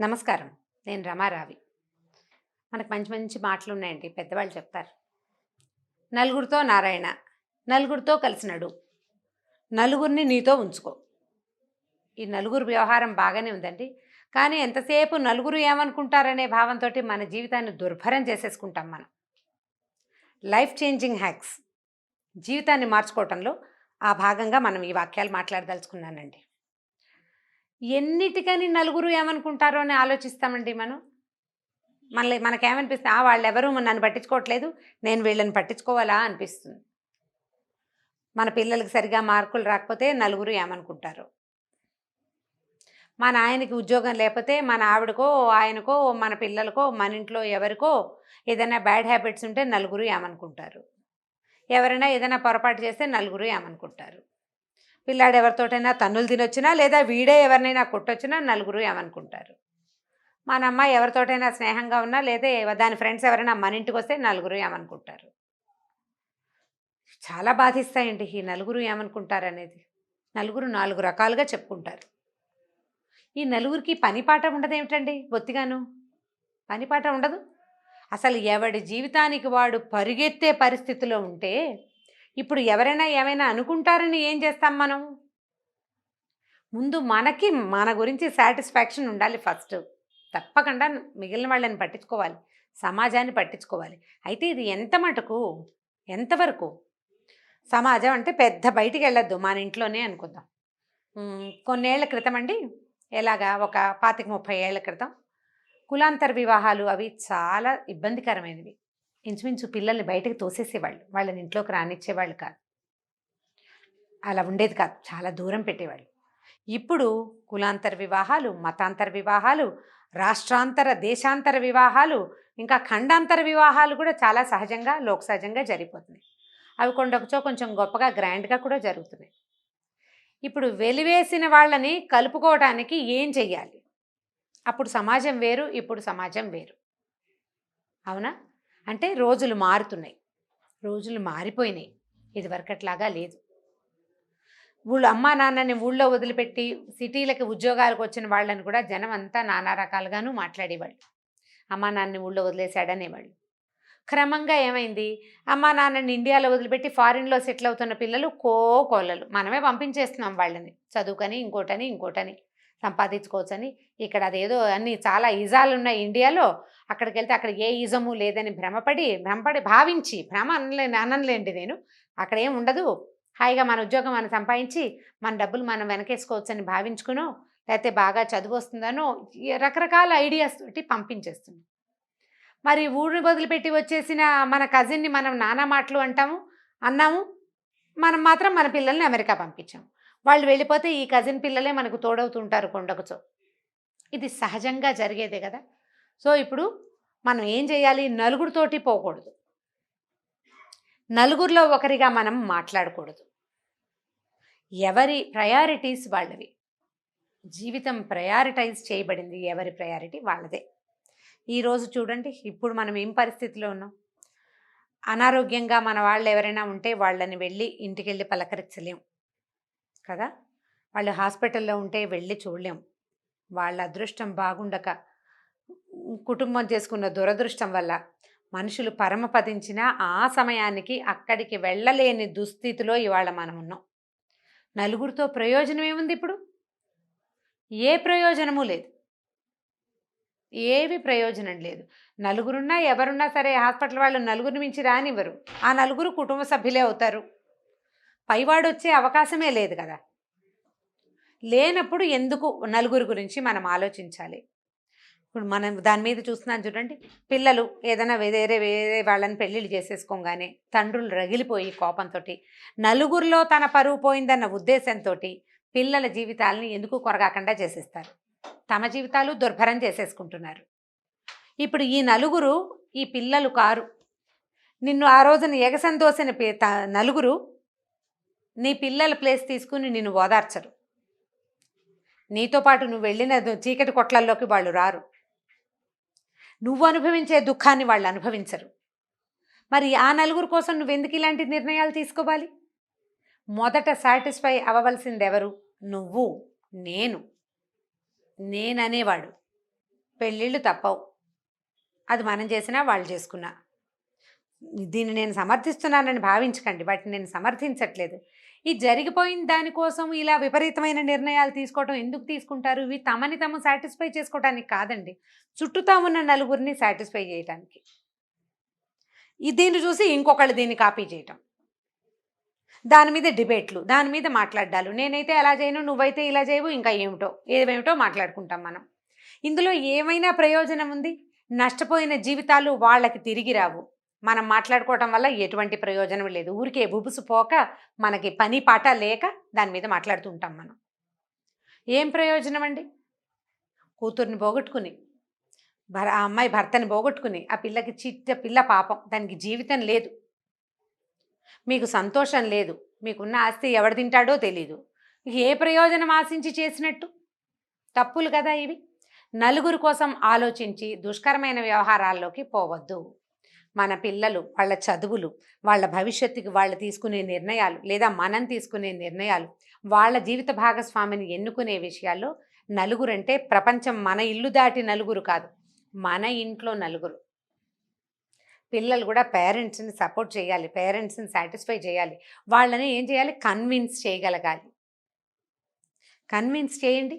నమస్కారం. నేను రమారావి. మనకు మంచి మంచి మాటలు ఉన్నాయండి. పెద్దవాళ్ళు చెప్తారు. నలుగురితో నారాయణ, నలుగురితో కలిసి నడు, నలుగురిని నీతో ఉంచుకో. ఈ నలుగురు వ్యవహారం బాగానే ఉందండి. కానీ ఎంతసేపు నలుగురు ఏమనుకుంటారనే భావంతో మన జీవితాన్ని దుర్భరం చేసేసుకుంటాం మనం. లైఫ్ చేంజింగ్ హ్యాక్స్ జీవితాన్ని మార్చుకోవటంలో ఆ భాగంగా మనం ఈ వాక్యాలు మాట్లాడదలుచుకున్నానండి. ఎన్నిటికని నలుగురు ఏమనుకుంటారో అని ఆలోచిస్తామండి మనం. మనకేమనిపిస్తుంది, వాళ్ళెవరూ నన్ను పట్టించుకోవట్లేదు, నేను వీళ్ళని పట్టించుకోవాలా అనిపిస్తుంది. మన పిల్లలకి సరిగా మార్కులు రాకపోతే నలుగురు ఏమనుకుంటారు. మన ఆయనకి ఉద్యోగం లేకపోతే మన ఆవిడకో, ఆయనకో, మన పిల్లలకో, మన ఇంట్లో ఎవరికో ఏదైనా బ్యాడ్ హ్యాబిట్స్ ఉంటే నలుగురు ఏమనుకుంటారు. ఎవరైనా ఏదైనా పొరపాటు చేస్తే నలుగురు ఏమనుకుంటారు. పిల్లాడు ఎవరితోటైనా తన్నులు తినొచ్చినా లేదా వీడే ఎవరినైనా కొట్టొచ్చినా నలుగురు ఏమనుకుంటారు. మన అమ్మ ఎవరితోటైనా స్నేహంగా ఉన్నా లేదా దాని ఫ్రెండ్స్ ఎవరైనా మన ఇంటికి వస్తే నలుగురు ఏమనుకుంటారు. చాలా బాధిస్తాయండి ఈ నలుగురు ఏమనుకుంటారు అనేది. నలుగురు 4 రకాలుగా చెప్పుకుంటారు. ఈ నలుగురికి పనిపాట ఉండదేమిటండి బొత్తిగాను. పనిపాట ఉండదు. అసలు ఎవడి జీవితానికి వాడు పరిగెత్తే పరిస్థితిలో ఉంటే ఇప్పుడు ఎవరైనా ఏమైనా అనుకుంటారని ఏం చేస్తాం మనం? ముందు మనకి మన గురించి సాటిస్ఫాక్షన్ ఉండాలి ఫస్ట్. తప్పకుండా మిగిలిన వాళ్ళని పట్టించుకోవాలి, సమాజాన్ని పట్టించుకోవాలి. అయితే ఇది ఎంత మటుకు, ఎంతవరకు? సమాజం అంటే పెద్ద బయటికి వెళ్ళొద్దు, మన ఇంట్లోనే అనుకుందాం. కొన్నేళ్ల క్రితం అండి, ఎలాగా ఒక 25-30 ఏళ్ల క్రితం కులాంతర వివాహాలు అవి చాలా ఇబ్బందికరమైనవి. ఇంచుమించు పిల్లల్ని బయటకు తోసేసేవాళ్ళు, వాళ్ళని ఇంట్లోకి రానిచ్చేవాళ్ళు కాదు. అలా ఉండేది కాదు, చాలా దూరం పెట్టేవాళ్ళు. ఇప్పుడు కులాంతర వివాహాలు, మతాంతర వివాహాలు, రాష్ట్రాంతర దేశాంతర వివాహాలు, ఇంకా ఖండాంతర వివాహాలు కూడా చాలా సహజంగా లోక సహజంగా జరిగిపోతున్నాయి. అవి కొంచెం గొప్పగా గ్రాండ్గా కూడా జరుగుతున్నాయి. ఇప్పుడు వెలివేసిన వాళ్ళని కలుపుకోవడానికి ఏం చెయ్యాలి? అప్పుడు సమాజం వేరు, ఇప్పుడు సమాజం వేరు. అవునా? అంటే రోజులు మారుతున్నాయి, రోజులు మారిపోయినాయి. ఇదివరకట్లాగా లేదు. అమ్మా నాన్నని ఊళ్ళో వదిలిపెట్టి సిటీలకి ఉద్యోగాలకు వచ్చిన వాళ్ళని కూడా జనం అంతా నానా రకాలుగాను మాట్లాడేవాళ్ళు. అమ్మా నాన్నని ఊళ్ళో వదిలేశాడనేవాళ్ళు. క్రమంగా ఏమైంది, అమ్మా నాన్నని ఇండియాలో వదిలిపెట్టి ఫారిన్లో సెటిల్ అవుతున్న పిల్లలు కోకొల్లలు. మనమే పంపించేస్తున్నాం వాళ్ళని, చదువుకని ఇంకోటని సంపాదించుకోవచ్చని. ఇక్కడ అదేదో అన్నీ చాలా ఈజాలు ఉన్నాయి ఇండియాలో. అక్కడికి వెళ్తే అక్కడ ఏ ఈజము లేదని భ్రమపడి భావించి, భ్రమ అనలేండి నేను, అక్కడ ఏం ఉండదు, హాయిగా మన ఉద్యోగం మనం సంపాదించి మన డబ్బులు మనం వెనకేసుకోవచ్చని భావించుకునో, లేకపోతే బాగా చదువు వస్తుందనో రకరకాల ఐడియాస్ తోటి పంపించేస్తుంది. మరి ఊరిని వదిలిపెట్టి వచ్చేసిన మన కజిన్ని మనం నానా మాటలు అన్నాము, మనం మాత్రం మన పిల్లల్ని అమెరికా పంపించాము. వాళ్ళు వెళ్ళిపోతే ఈ కజిన్ పిల్లలే మనకు తోడవుతుంటారు కొండకుచో. ఇది సహజంగా జరిగేదే కదా. సో ఇప్పుడు మనం ఏం చేయాలి? నలుగురితోటి పోకూడదు, నలుగురిలో ఒకరిగా మనం మాట్లాడకూడదు. ఎవరి ప్రయారిటీస్ వాళ్ళవి. జీవితం ప్రయారిటైజ్ చేయబడింది, ఎవరి ప్రయారిటీ వాళ్ళదే. ఈరోజు చూడండి, ఇప్పుడు మనం ఏం పరిస్థితిలో ఉన్నాం. అనారోగ్యంగా మన వాళ్ళు ఎవరైనా ఉంటే వాళ్ళని వెళ్ళి ఇంటికి వెళ్ళి పలకరించలేం కదా. వాళ్ళు హాస్పిటల్లో ఉంటే వెళ్ళి చూడలేం. వాళ్ళ అదృష్టం బాగుండక, కుటుంబం చేసుకున్న దురదృష్టం వల్ల మనుషులు పరమపదించిన ఆ సమయానికి అక్కడికి వెళ్ళలేని దుస్థితిలో ఇవాళ మనం ఉన్నాం. నలుగురితో ప్రయోజనం ఏముంది? ఇప్పుడు ఏ ప్రయోజనము లేదు, ఏవి ప్రయోజనం లేదు. నలుగురున్నా ఎవరున్నా సరే హాస్పిటల్ వాళ్ళు నలుగురిని మించి రానివ్వరు. ఆ నలుగురు కుటుంబ సభ్యులే అవుతారు. పైవాడు వచ్చే అవకాశమే లేదు కదా. లేనప్పుడు ఎందుకు నలుగురు గురించి మనం ఆలోచించాలి? ఇప్పుడు మనం దాని మీద చూస్తున్నాను చూడండి. పిల్లలు ఏదైనా వేరే వాళ్ళని పెళ్ళిళ్ళు చేసేసుకోగానే తండ్రులు రగిలిపోయి కోపంతో నలుగురిలో తన పరువు పోయిందన్న ఉద్దేశంతో పిల్లల జీవితాలని ఎందుకు కొరగాకుండా చేసేస్తారు. తమ జీవితాలు దుర్భరం చేసేసుకుంటున్నారు. ఇప్పుడు ఈ నలుగురు ఈ పిల్లలు కారు. నిన్ను ఆ రోజున ఎగసందోసిన నలుగురు నీ పిల్లల ప్లేస్ తీసుకుని నిన్ను ఓదార్చరు. నీతో పాటు నువ్వు వెళ్ళిన చీకటి కొట్లల్లోకి వాళ్ళు రారు. నువ్వు అనుభవించే దుఃఖాన్ని వాళ్ళు అనుభవించరు. మరి ఆ నలుగురు కోసం నువ్వెందుకు ఇలాంటి నిర్ణయాలు తీసుకోవాలి? మొదట సాటిస్ఫై అవ్వవలసింది ఎవరు? నువ్వు, నేననేవాడు. పెళ్ళిళ్ళు తప్పవు. అది మనం చేసినా, వాళ్ళు చేసుకున్నా. దీన్ని నేను సమర్థిస్తున్నానని భావించకండి. వాటిని నేను సమర్థించట్లేదు. ఈ జరిగిపోయిన దానికోసం ఇలా విపరీతమైన నిర్ణయాలు తీసుకోవటం ఎందుకు తీసుకుంటారు? ఇవి తమని తాము సాటిస్ఫై చేసుకోవటానికి కాదండి. చుట్టూతా ఉన్న నలుగురిని సాటిస్ఫై చేయటానికి. దీన్ని చూసి ఇంకొకళ్ళు దీన్ని కాపీ చేయటం. దాని మీద డిబేట్లు, దాని మీద మాట్లాడ్డాలు. నేనైతే అలా చేయను, నువ్వైతే ఇలా చేయవు, ఇంకా ఏవేమిటో మాట్లాడుకుంటాం మనం. ఇందులో ఏమైనా ప్రయోజనం ఉంది? నష్టపోయిన జీవితాలు వాళ్ళకి తిరిగి రావు. మనం మాట్లాడుకోవటం వల్ల ఎటువంటి ప్రయోజనం లేదు. ఊరికే బుబుసు పోక మనకి పని పాట లేక దాని మీద మాట్లాడుతూ ఉంటాం మనం. ఏం ప్రయోజనం అండి? కూతుర్ని పోగొట్టుకుని, ఆ అమ్మాయి భర్తని పోగొట్టుకుని, ఆ పిల్లకి పిల్ల పాపం, దానికి జీవితం లేదు, మీకు సంతోషం లేదు, మీకున్న ఆస్తి ఎవడు తింటాడో తెలీదు. ఏ ప్రయోజనం ఆశించి చేసినట్టు? తప్పులు కదా ఇవి. నలుగురు కోసం ఆలోచించి దుష్కరమైన వ్యవహారాల్లోకి పోవద్దు. మన పిల్లలు, వాళ్ళ చదువులు, వాళ్ళ భవిష్యత్తుకి వాళ్ళు తీసుకునే నిర్ణయాలు, లేదా మనం తీసుకునే నిర్ణయాలు, వాళ్ళ జీవిత భాగస్వామిని ఎన్నుకునే విషయాల్లో నలుగురంటే ప్రపంచం, మన ఇల్లు దాటి నలుగురు కాదు, మన ఇంట్లో నలుగురు. పిల్లలు కూడా పేరెంట్స్ని సపోర్ట్ చేయాలి, పేరెంట్స్ని సాటిస్ఫై చేయాలి, వాళ్ళని ఏం చేయాలి? కన్విన్స్ చేయగలగాలి. కన్విన్స్ చేయండి,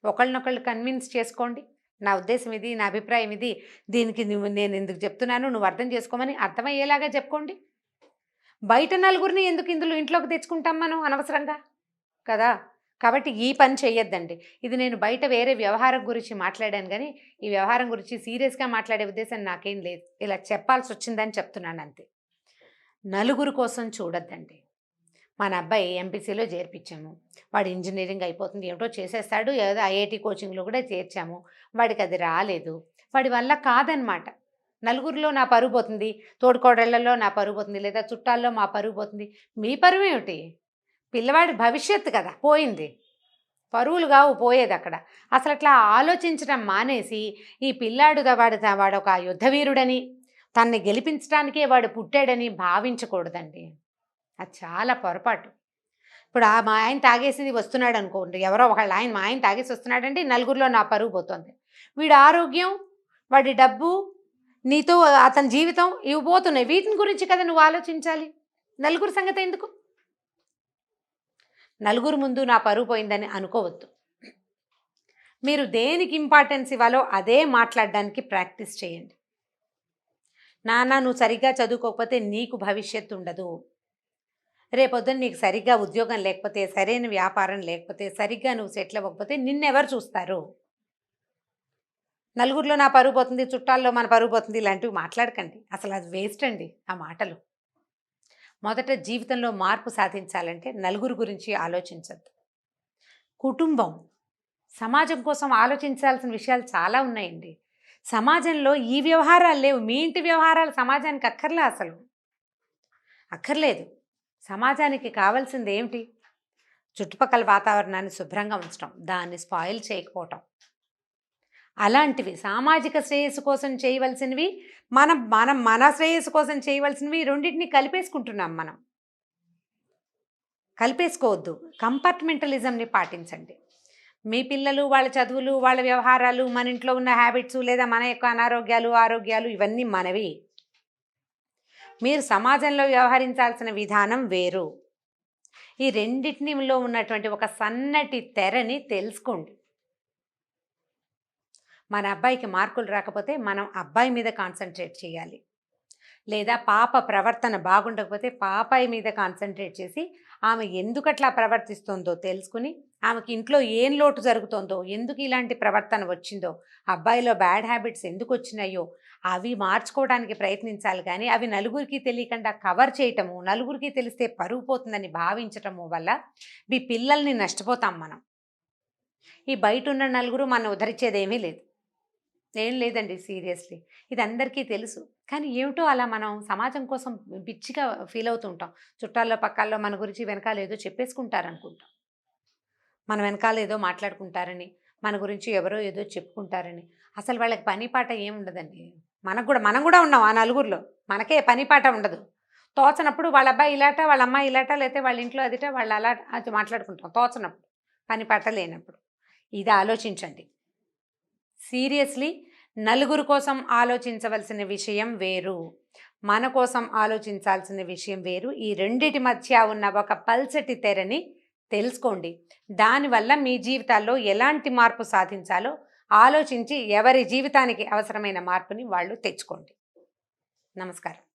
ఒకళ్ళనొకళ్ళు కన్విన్స్ చేసుకోండి. నా ఉద్దేశం ఇది, నా అభిప్రాయం ఇది, దీనికి నేను ఎందుకు చెప్తున్నాను, నువ్వు అర్థం చేసుకోమని అర్థమయ్యేలాగా చెప్పుకోండి. బయట నలుగురిని ఎందుకు ఇంట్లోకి తెచ్చుకుంటాం మనం అనవసరంగా కదా. కాబట్టి ఈ పని చేయొద్దండి. ఇది నేను బయట వేరే వ్యవహారం గురించి మాట్లాడాను, కానీ ఈ వ్యవహారం గురించి సీరియస్గా మాట్లాడే ఉద్దేశం నాకేం లేదు. ఇలా చెప్పాల్సి వచ్చిందని చెప్తున్నాను అంతే. నలుగురు కోసం చూడొద్దండి. మన అబ్బాయి ఎంపీసీలో చేర్పించాము, వాడు ఇంజనీరింగ్ అయిపోతుంది, ఏమిటో చేసేస్తాడు, ఏదో ఐఐటి కోచింగ్లో కూడా చేర్చాము, వాడికి అది రాలేదు, వాడి వల్ల కాదనమాట. నలుగురిలో నా పరుగు పోతుంది, తోడుకోడళ్లలో నా పరుగు పోతుంది, లేదా చుట్టాల్లో మా పరుగు పోతుంది. మీ పరువు ఏమిటి? పిల్లవాడి భవిష్యత్తు కదా పోయింది, పరువులు కావు పోయేది అక్కడ. అసలు అట్లా ఆలోచించడం మానేసి, ఈ పిల్లాడు వాడు ఒక యుద్ధవీరుడని, తన్ని గెలిపించడానికే వాడు పుట్టాడని భావించకూడదండి. అది చాలా పొరపాటు. ఇప్పుడు మా ఆయన తాగేసి వస్తున్నాడు అనుకోండి, ఎవరో ఒకళ్ళు మా ఆయన తాగేసి వస్తున్నాడంటే నలుగురిలో నా పరుగు పోతుంది. వీడి ఆరోగ్యం, వాడి డబ్బు, నీతో అతని జీవితం ఇవి పోతున్నాయి. వీటిని గురించి కదా నువ్వు ఆలోచించాలి. నలుగురు సంగతి ఎందుకు? నలుగురు ముందు నా పరుగు పోయిందని అనుకోవద్దు. మీరు దేనికి ఇంపార్టెన్స్ ఇవ్వాలో అదే మాట్లాడడానికి ప్రాక్టీస్ చేయండి. నాన్న, నువ్వు సరిగ్గా చదువుకోకపోతే నీకు భవిష్యత్తు ఉండదు, రేపొద్దున నీకు సరిగ్గా ఉద్యోగం లేకపోతే, సరైన వ్యాపారం లేకపోతే, సరిగ్గా నువ్వు సెటిల్ అవ్వకపోతే నిన్నెవరు చూస్తారు? నలుగురిలో నా పరుగు పోతుంది, చుట్టాల్లో మన పరుగు పోతుంది, ఇలాంటివి మాట్లాడకండి. అసలు అది వేస్ట్ అండి ఆ మాటలు. మొదట జీవితంలో మార్పు సాధించాలంటే నలుగురు గురించి ఆలోచించద్దు. కుటుంబం, సమాజం కోసం ఆలోచించాల్సిన విషయాలు చాలా ఉన్నాయండి. సమాజంలో ఈ వ్యవహారాలు లేవు. మీ ఇంటి వ్యవహారాలు సమాజానికి అక్కర్లేదు. సమాజానికి కావాల్సింది ఏమిటి? చుట్టుపక్కల వాతావరణాన్ని శుభ్రంగా ఉంచడం, దాన్ని స్పాయిల్ చేయకపోవటం. అలాంటివి సామాజిక శ్రేయస్సు కోసం చేయవలసినవి, మన శ్రేయస్సు కోసం చేయవలసినవి రెండింటినీ కలిపేసుకుంటున్నాం మనం. కలిపేసుకోవద్దు. కంపార్ట్మెంటలిజంని పాటించండి. మీ పిల్లలు, వాళ్ళ చదువులు, వాళ్ళ వ్యవహారాలు, మన ఇంట్లో ఉన్న హ్యాబిట్స్, లేదా మన యొక్క అనారోగ్యాలు, ఆరోగ్యాలు ఇవన్నీ మనవి. మీరు సమాజంలో వ్యవహరించాల్సిన విధానం వేరు. ఈ రెండింటిలో ఉన్నటువంటి ఒక సన్నటి తెరని తెలుసుకోండి. మన అబ్బాయికి మార్కులు రాకపోతే మనం అబ్బాయి మీద కాన్సన్ట్రేట్ చేయాలి, లేదా పాప ప్రవర్తన బాగుండకపోతే పాపాయి మీద కాన్సన్ట్రేట్ చేసి ఆమె ఎందుకట్లా ప్రవర్తిస్తుందో తెలుసుకుని, ఆమెకి ఇంట్లో ఏం లోటు జరుగుతుందో, ఎందుకు ఇలాంటి ప్రవర్తన వచ్చిందో, అబ్బాయిలో బ్యాడ్ హ్యాబిట్స్ ఎందుకు వచ్చినాయో అవి మార్చుకోవడానికి ప్రయత్నించాలి. కానీ అవి నలుగురికి తెలియకుండా కవర్ చేయటము, నలుగురికి తెలిస్తే పరుగు పోతుందని భావించటము వల్ల మీ పిల్లల్ని నష్టపోతాం మనం. ఈ బయట ఉన్న నలుగురు మనం ఉద్ధరించేదేమీ లేదు. ఏం లేదండి, సీరియస్లీ ఇది అందరికీ తెలుసు. కానీ ఏమిటో అలా మనం సమాజం కోసం పిచ్చిగా ఫీల్ అవుతుంటాం. చుట్టాల్లో పక్కాల్లో మన గురించి వెనకాల ఏదో చెప్పేసుకుంటారనుకుంటాం, మన వెనకాల ఏదో మాట్లాడుకుంటారని, మన గురించి ఎవరో ఏదో చెప్పుకుంటారని. అసలు వాళ్ళకి పని పాట ఏముండదండి. మనం కూడా ఉన్నాం ఆ నలుగురిలో. మనకే పని పాట ఉండదు. తోచనప్పుడు వాళ్ళ అబ్బాయి ఇలాట, వాళ్ళ అమ్మాయి ఇలాట, లేకపోతే వాళ్ళ ఇంట్లో అదిట, వాళ్ళు అలా అది మాట్లాడుకుంటాం తోచనప్పుడు, పని పాట లేనప్పుడు. ఇది ఆలోచించండి. సీరియస్లీ నలుగురు కోసం ఆలోచించవలసిన విషయం వేరు, మన కోసం ఆలోచించాల్సిన విషయం వేరు. ఈ రెండిటి మధ్య ఉన్న ఒక పల్చటి తెరని తెలుసుకోండి. దానివల్ల మీ జీవితాల్లో ఎలాంటి మార్పు సాధించాలో ఆలోచించి ఎవరి జీవితానికి అవసరమైన మార్పుని వాళ్ళు తెచ్చుకోండి. నమస్కారం.